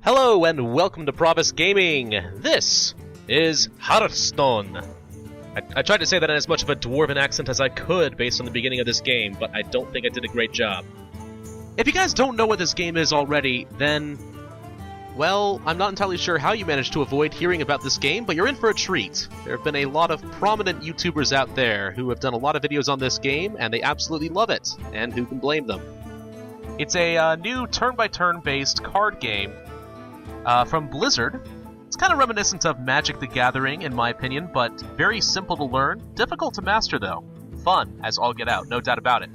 Hello and welcome to Pravus Gaming! This is Hearthstone! I tried to say that in as much of a dwarven accent as I could based on the beginning of this game, but I don't think I did a great job. If you guys don't know what this game is already, then... well, I'm not entirely sure how you managed to avoid hearing about this game, but you're in for a treat. There have been a lot of prominent YouTubers out there who have done a lot of videos on this game, and they absolutely love it, and who can blame them? It's a new turn-by-turn based card game from Blizzard. It's kind of reminiscent of Magic the Gathering, in my opinion, but very simple to learn, difficult to master though. Fun, as all get out, no doubt about it.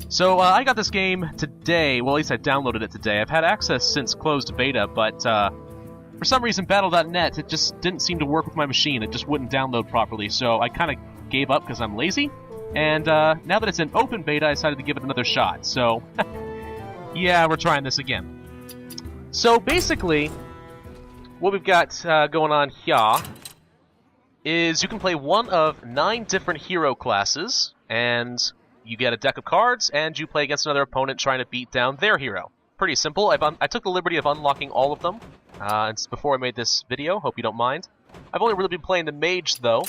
So I got this game today, well at least I downloaded it today. I've had access since closed beta, but for some reason Battle.net, it just didn't seem to work with my machine, it just wouldn't download properly, so I kind of gave up because I'm lazy. And now that it's in open beta, I decided to give it another shot, so yeah, we're trying this again. So basically, what we've got going on here is you can play one of 9 different hero classes, and you get a deck of cards, and you play against another opponent trying to beat down their hero. Pretty simple. I took the liberty of unlocking all of them. It's before I made this video, hope you don't mind. I've only really been playing the mage, though,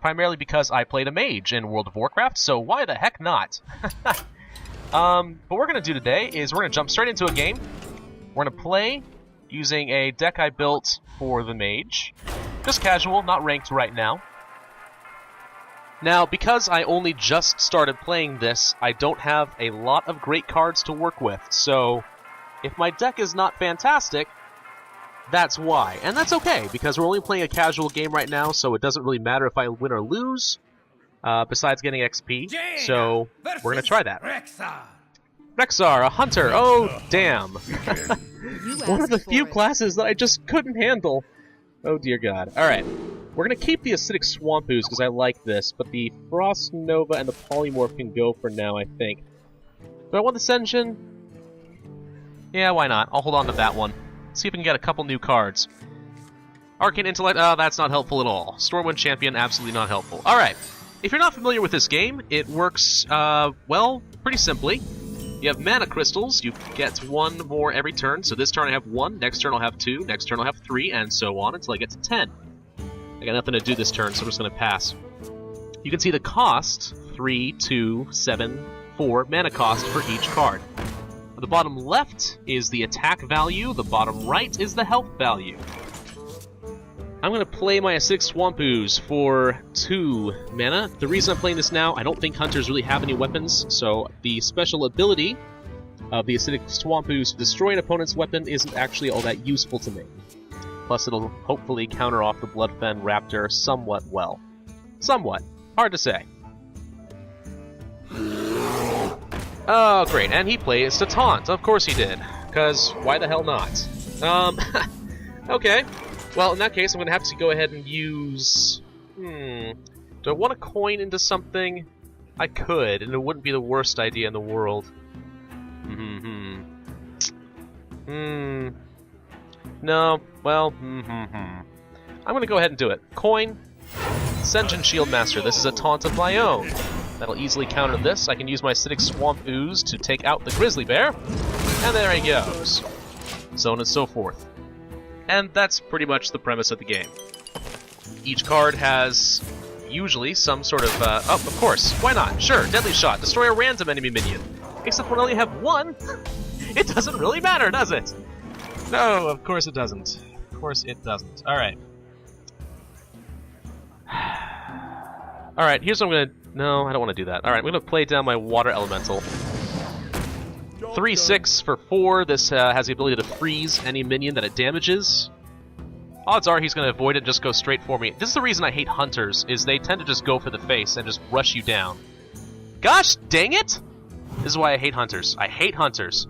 primarily because I played a mage in World of Warcraft, so why the heck not? What we're going to do today is we're going to jump straight into a game. We're going to play using a deck I built for the mage. Just casual, not ranked right now. Now, because I only just started playing this, I don't have a lot of great cards to work with, so if my deck is not fantastic, that's why. And that's okay, because we're only playing a casual game right now, so it doesn't really matter if I win or lose, besides getting XP, so we're going to try that. Rexxar, a hunter. Oh, damn. One of the few classes that I just couldn't handle. Oh, dear God. Alright. We're going to keep the Acidic Swamp Ooze because I like this, but the Frost Nova and the Polymorph can go for now, I think. Do I want the Senjin? Yeah, why not? I'll hold on to that one. See if we can get a couple new cards. Arcane Intellect, that's not helpful at all. Stormwind Champion, absolutely not helpful. Alright. If you're not familiar with this game, it works, well, pretty simply. You have mana crystals, you get 1 more every turn, so this turn I have 1, next turn I'll have 2, next turn I'll have 3, and so on until I get to 10. I got nothing to do this turn, so I'm just going to pass. You can see the cost, 3, 2, 7, 4 mana cost for each card. The bottom left is the attack value, the bottom right is the health value. I'm going to play my Acidic Swamp Ooze for 2 mana. The reason I'm playing this now, I don't think hunters really have any weapons, so the special ability of the Acidic Swamp Ooze to destroy an opponent's weapon isn't actually all that useful to me. Plus it'll hopefully counter off the Bloodfen Raptor somewhat well. Somewhat. Hard to say. Oh, great, and he plays to taunt. Of course he did. Because why the hell not? Okay. Well, in that case, I'm going to have to go ahead and use... Do I want to coin into something? I could, and it wouldn't be the worst idea in the world. No, well, I'm going to go ahead and do it. Coin, Senjin Shieldmaster. This is a taunt of my own. That'll easily counter this. I can use my Acidic Swamp Ooze to take out the Grizzly Bear. And there he goes. So on and so forth. And that's pretty much the premise of the game. Each card has, usually, some sort of, oh, of course, why not? Sure, Deadly Shot, destroy a random enemy minion. Except when I only have 1, it doesn't really matter, does it? No, of course it doesn't. Of course it doesn't. Alright. Alright, here's what I'm gonna... No, I don't want to do that. Alright, I'm gonna play down my Water Elemental. 3/6 for 4. This has the ability to freeze any minion that it damages. Odds are he's going to avoid it and just go straight for me. This is the reason I hate hunters, is they tend to just go for the face and just rush you down. Gosh dang it! This is why I hate hunters. I hate hunters.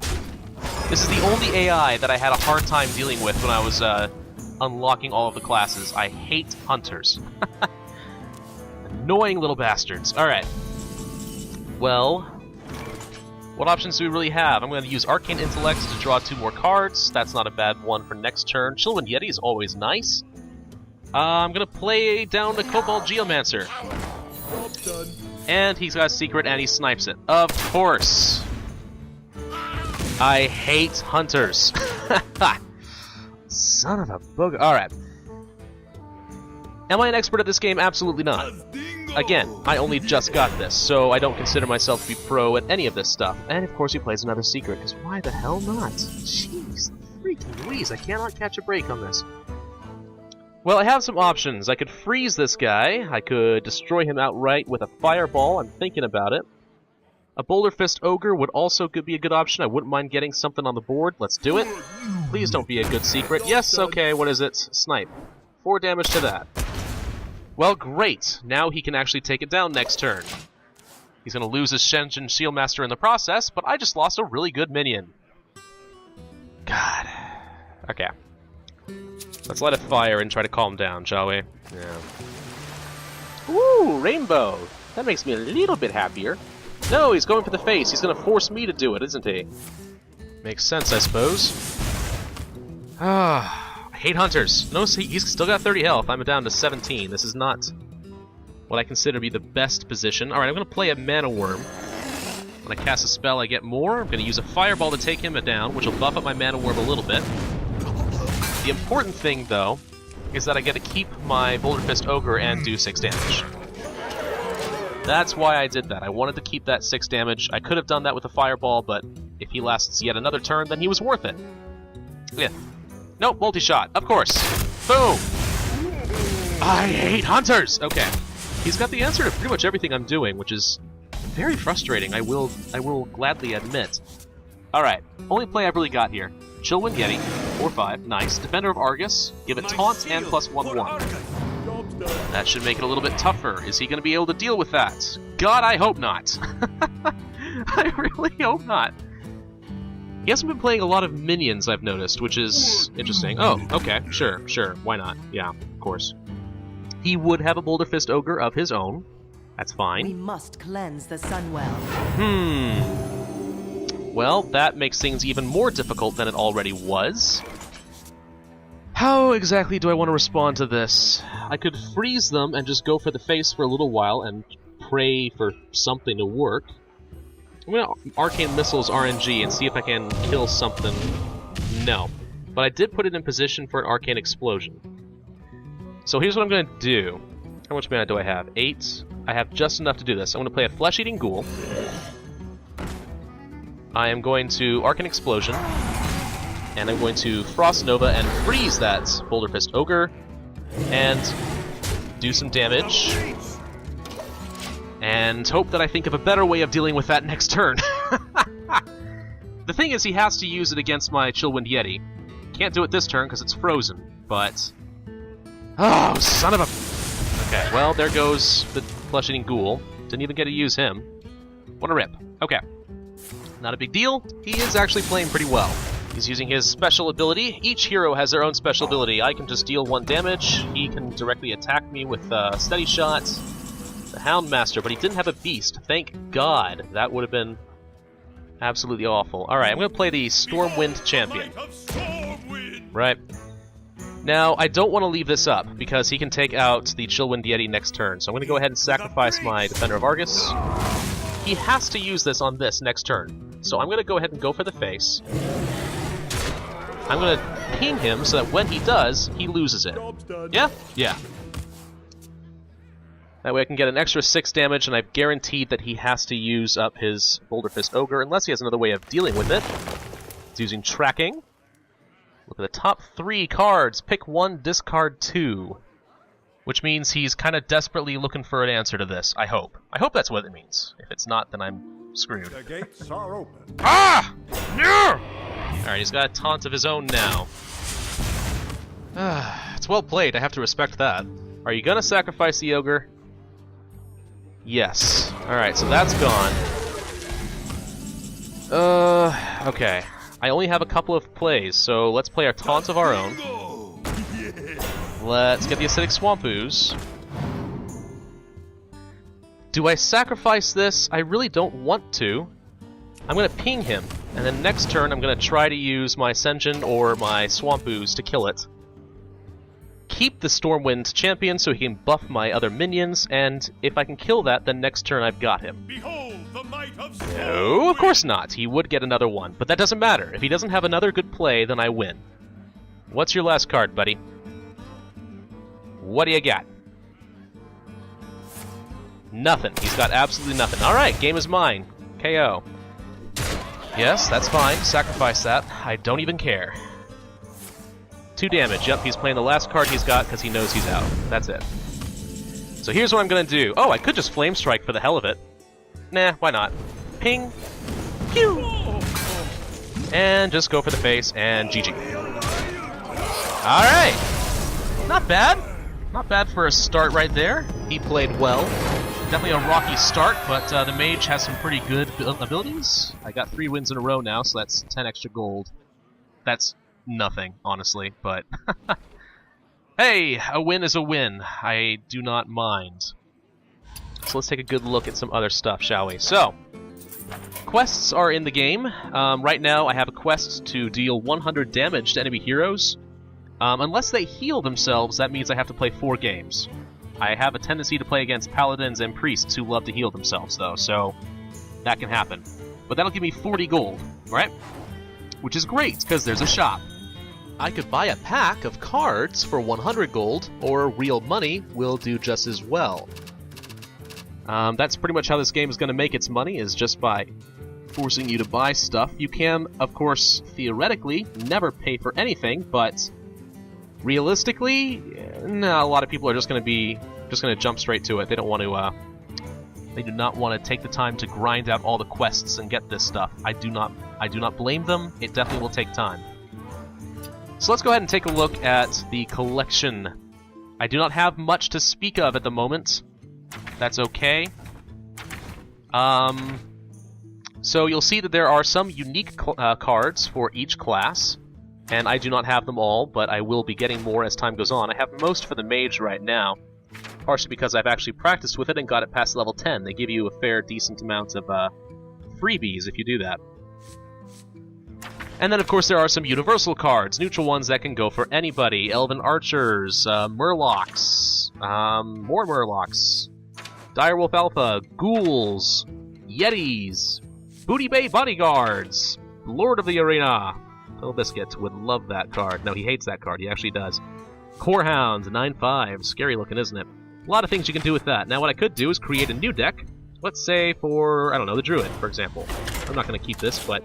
This is the only AI that I had a hard time dealing with when I was unlocking all of the classes. I hate hunters. Annoying little bastards. Alright. Well... what options do we really have? I'm going to use Arcane Intellect to draw 2 more cards. That's not a bad one for next turn. Chillwind Yeti is always nice. I'm going to play down the Cobalt Geomancer. And he's got a secret and he snipes it. Of course. I hate hunters. son of a booger. Alright. Am I an expert at this game? Absolutely not. Again, I only just got this, so I don't consider myself to be pro at any of this stuff. And of course he plays another secret, because why the hell not? Jeez, freaking Louise, I cannot catch a break on this. Well, I have some options. I could freeze this guy, I could destroy him outright with a fireball, I'm thinking about it. A Boulder Fist Ogre would also be a good option. I wouldn't mind getting something on the board. Let's do it. Please don't be a good secret. Yes, okay, what is it? Snipe. 4 damage to that. Well, great. Now he can actually take it down next turn. He's going to lose his Shenzhen Shieldmaster in the process, but I just lost a really good minion. God. Okay. Let's light a fire and try to calm down, shall we? Yeah. Ooh, rainbow. That makes me a little bit happier. No, he's going for the face. He's going to force me to do it, isn't he? Makes sense, I suppose. Ah, I hate hunters. Notice he's still got 30 health. I'm down to 17. This is not what I consider to be the best position. Alright, I'm going to play a Mana Worm. When I cast a spell, I get more. I'm going to use a Fireball to take him down, which will buff up my Mana Worm a little bit. The important thing, though, is that I get to keep my Boulder Fist Ogre and do 6 damage. That's why I did that. I wanted to keep that 6 damage. I could have done that with a Fireball, but if he lasts yet another turn, then he was worth it. Yeah. Nope, multi-shot. Of course. Boom! I hate hunters! Okay. He's got the answer to pretty much everything I'm doing, which is very frustrating, I will gladly admit. Alright, only play I've really got here. Chillwind Yeti, 4/5, nice. Defender of Argus, give it taunt and +1/1. That should make it a little bit tougher. Is he going to be able to deal with that? God, I hope not. I really hope not. He hasn't been playing a lot of minions, I've noticed, which is interesting. Oh, okay, sure, why not? Yeah, of course. He would have a Boulder Fist Ogre of his own. That's fine. We must cleanse the Sunwell. Well, that makes things even more difficult than it already was. How exactly do I want to respond to this? I could freeze them and just go for the face for a little while and pray for something to work. I'm going to Arcane Missiles RNG and see if I can kill something. No. But I did put it in position for an Arcane Explosion. So here's what I'm going to do. How much mana do I have? 8. I have just enough to do this. I'm going to play a Flesh-Eating Ghoul. I am going to Arcane Explosion. And I'm going to Frost Nova and freeze that Boulder Fist Ogre. And do some damage. And hope that I think of a better way of dealing with that next turn. The thing is, he has to use it against my Chillwind Yeti. Can't do it this turn because it's frozen, but... Oh, son of a... Okay, well, there goes the Flesh-Eating Ghoul. Didn't even get to use him. What a rip. Okay. Not a big deal. He is actually playing pretty well. He's using his special ability. Each hero has their own special ability. I can just deal 1 damage. He can directly attack me with Steady Shot. The Houndmaster, but he didn't have a beast. Thank God. That would have been absolutely awful. Alright, I'm going to play the Stormwind Champion. Right. Now, I don't want to leave this up, because he can take out the Chillwind Yeti next turn. So I'm going to go ahead and sacrifice my Defender of Argus. He has to use this on this next turn. So I'm going to go ahead and go for the face. I'm going to ping him so that when he does, he loses it. Yeah? Yeah. That way I can get an extra 6 damage, and I've guaranteed that he has to use up his Boulder Fist Ogre, unless he has another way of dealing with it. He's using Tracking. Look at the top 3 cards. Pick 1, discard 2. Which means he's kind of desperately looking for an answer to this, I hope. I hope that's what it means. If it's not, then I'm screwed. The gates are open. Ah! No! Alright, he's got a taunt of his own now. It's well played, I have to respect that. Are you gonna sacrifice the ogre? Yes. Alright, so that's gone. Okay. I only have a couple of plays, so let's play our taunt of our own. Let's get the Acidic Swamp Ooze. Do I sacrifice this? I really don't want to. I'm going to ping him, and then next turn I'm going to try to use my Senjin or my Swamp Ooze to kill it. Keep the Stormwind Champion so he can buff my other minions, and if I can kill that, then next turn I've got him. Behold the might of No, of course not. He would get another one, but that doesn't matter. If he doesn't have another good play, then I win. What's your last card, buddy? What do you got? Nothing. He's got absolutely nothing. Alright, game is mine. KO. Yes, that's fine. Sacrifice that. I don't even care. 2 damage. Yep, he's playing the last card he's got because he knows he's out. That's it. So here's what I'm going to do. Oh, I could just Flame Strike for the hell of it. Nah, why not? Ping. Pew! And just go for the face and GG. Alright. Not bad. Not bad for a start right there. He played well. Definitely a rocky start, but the mage has some pretty good abilities. I got 3 wins in a row now, so that's 10 extra gold. That's nothing, honestly, but... Hey, a win is a win. I do not mind. So let's take a good look at some other stuff, shall we? So, quests are in the game. Right now I have a quest to deal 100 damage to enemy heroes. Unless they heal themselves, that means I have to play 4 games. I have a tendency to play against paladins and priests who love to heal themselves, though, so that can happen. But that'll give me 40 gold, right? Which is great, because there's a shop. I could buy a pack of cards for 100 gold, or real money will do just as well. That's pretty much how this game is going to make its money, is just by forcing you to buy stuff. You can, of course, theoretically, never pay for anything, but realistically, no, a lot of people are just going to jump straight to it. They don't want to, they do not want to take the time to grind out all the quests and get this stuff. I do not blame them. It definitely will take time. So let's go ahead and take a look at the collection. I do not have much to speak of at the moment. That's okay. So you'll see that there are some unique cards for each class, and I do not have them all, but I will be getting more as time goes on. I have most for the mage right now, partially because I've actually practiced with it and got it past level 10. They give you a fair, decent amount of freebies if you do that. And then, of course, there are some universal cards, neutral ones that can go for anybody. Elven Archers, Murlocs, more Murlocs, Direwolf Alpha, Ghouls, Yetis, Booty Bay Bodyguards, Lord of the Arena. Little Biscuit would love that card. No, he hates that card. He actually does. Corehound, 9/5. Scary looking, isn't it? A lot of things you can do with that. Now, what I could do is create a new deck. Let's say for, I don't know, the Druid, for example. I'm not going to keep this, but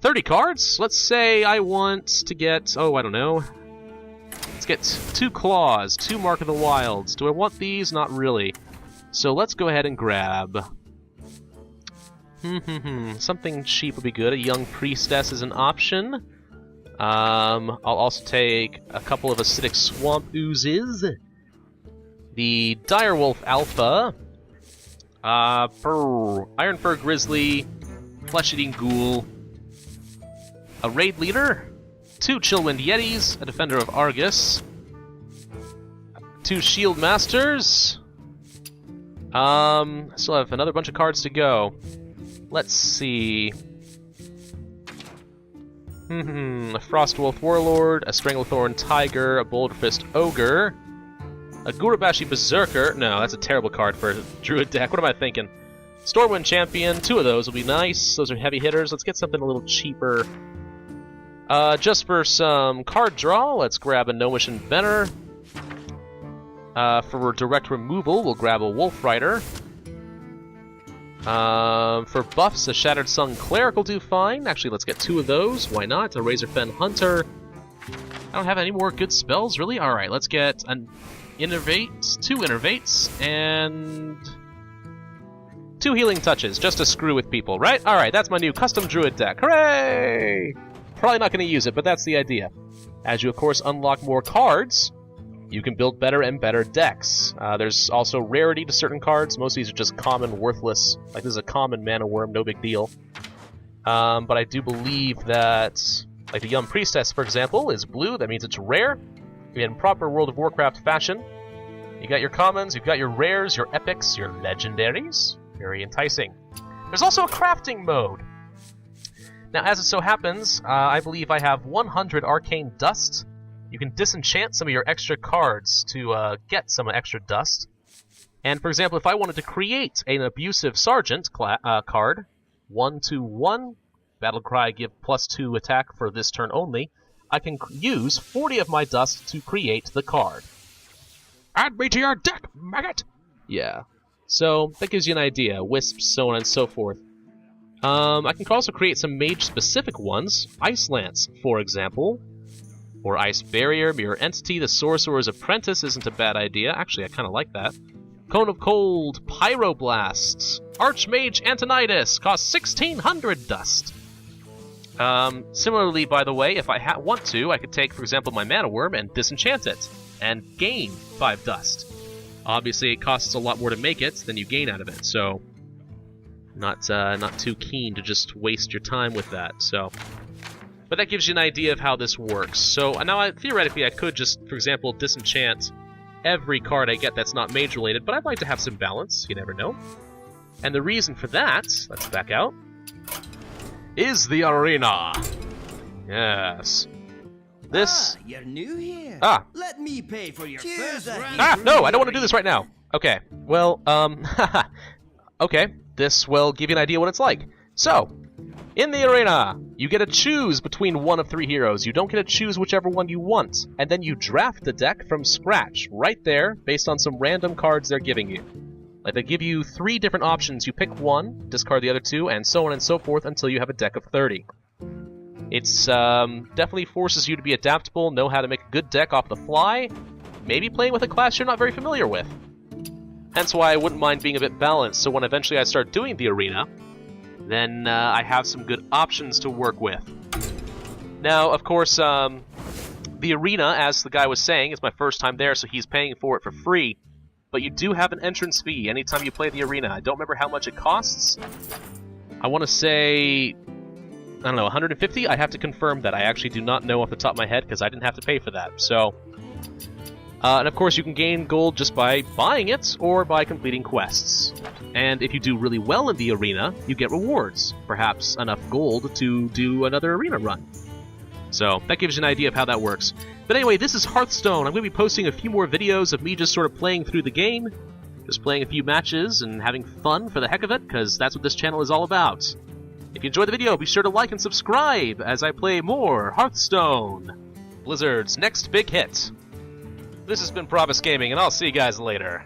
30 cards? Let's say I want to get, oh, I don't know. Let's get 2 Claws, 2 Mark of the Wilds. Do I want these? Not really. So let's go ahead and grab... something cheap would be good. A Young Priestess is an option. I'll also take a couple of Acidic Swamp Oozes. The Direwolf Alpha. Iron Fur Grizzly. Flesh-Eating Ghoul. A Raid Leader. 2 Chillwind Yetis. A Defender of Argus. 2 Shield Masters. I still have another bunch of cards to go. Let's see. A Frostwolf Warlord, a Stranglethorn Tiger, a Boulderfist Ogre, a Gurabashi Berserker. No, that's a terrible card for a Druid deck. What am I thinking? Stormwind Champion, 2 of those will be nice. Those are heavy hitters. Let's get something a little cheaper. Just for some card draw, let's grab a Gnomish Inventor. For direct removal, we'll grab a Wolf Rider. For buffs, a Shattered Sun Cleric will do fine. Actually, let's get 2 of those. Why not? A Razorfen Hunter. I don't have any more good spells, really? Alright, let's get an Innervate, 2 Innervates, and 2 Healing Touches, just to screw with people, right? Alright, that's my new custom Druid deck. Hooray! Probably not going to use it, but that's the idea. As you, of course, unlock more cards, you can build better and better decks. There's also rarity to certain cards. Most of these are just common, worthless. Like this is a common Mana Worm, no big deal. But I do believe that, like the Young Priestess, for example, is blue. That means it's rare. In proper World of Warcraft fashion. You got your commons, you've got your rares, your epics, your legendaries. Very enticing. There's also a crafting mode. Now, as it so happens, I believe I have 100 Arcane Dust. You can disenchant some of your extra cards to get some extra dust. And for example, if I wanted to create an Abusive Sergeant card, 1/1, Battlecry give +2 attack for this turn only, I can use 40 of my dust to create the card. Add me to your deck, maggot! Yeah. So, that gives you an idea. Wisps, so on and so forth. I can also create some mage-specific ones. Ice Lance, for example. Or Ice Barrier, Mirror Entity, the Sorcerer's Apprentice isn't a bad idea. Actually, I kind of like that. Cone of Cold, Pyroblast, Archmage Antonidas, costs 1,600 dust. Similarly, by the way, if I want to, I could take, for example, my Mana Worm and disenchant it, and gain 5 dust. Obviously, it costs a lot more to make it than you gain out of it, so not too keen to just waste your time with that. So, but that gives you an idea of how this works. So now, theoretically, I could just, for example, disenchant every card I get that's not mage related, but I'd like to have some balance. You never know. And the reason for that, let's back out, is the arena. Yes. This. You're new here. Ah. Let me pay for your first round. Ah, no, I don't want to do this right now. Okay. Well, okay. This will give you an idea what it's like. So, in the arena, you get to choose between one of 3 heroes. You don't get to choose whichever one you want. And then you draft the deck from scratch, right there, based on some random cards they're giving you. Like, they give you 3 different options. You pick one, discard the other 2, and so on and so forth until you have a deck of 30. It's, definitely forces you to be adaptable, know how to make a good deck off the fly, maybe playing with a class you're not very familiar with. Hence why I wouldn't mind being a bit balanced, so when eventually I start doing the arena, then I have some good options to work with. Now, of course, the arena, as the guy was saying, is my first time there, so he's paying for it for free. But you do have an entrance fee anytime you play the arena. I don't remember how much it costs. I want to say, I don't know, 150? I have to confirm that. I actually do not know off the top of my head because I didn't have to pay for that. So, and of course you can gain gold just by buying it or by completing quests. And if you do really well in the arena, you get rewards. Perhaps enough gold to do another arena run. So, that gives you an idea of how that works. But anyway, this is Hearthstone. I'm going to be posting a few more videos of me just sort of playing through the game. Just playing a few matches and having fun for the heck of it, because that's what this channel is all about. If you enjoyed the video, be sure to like and subscribe as I play more Hearthstone, Blizzard's next big hit. This has been Pravus Gaming, and I'll see you guys later.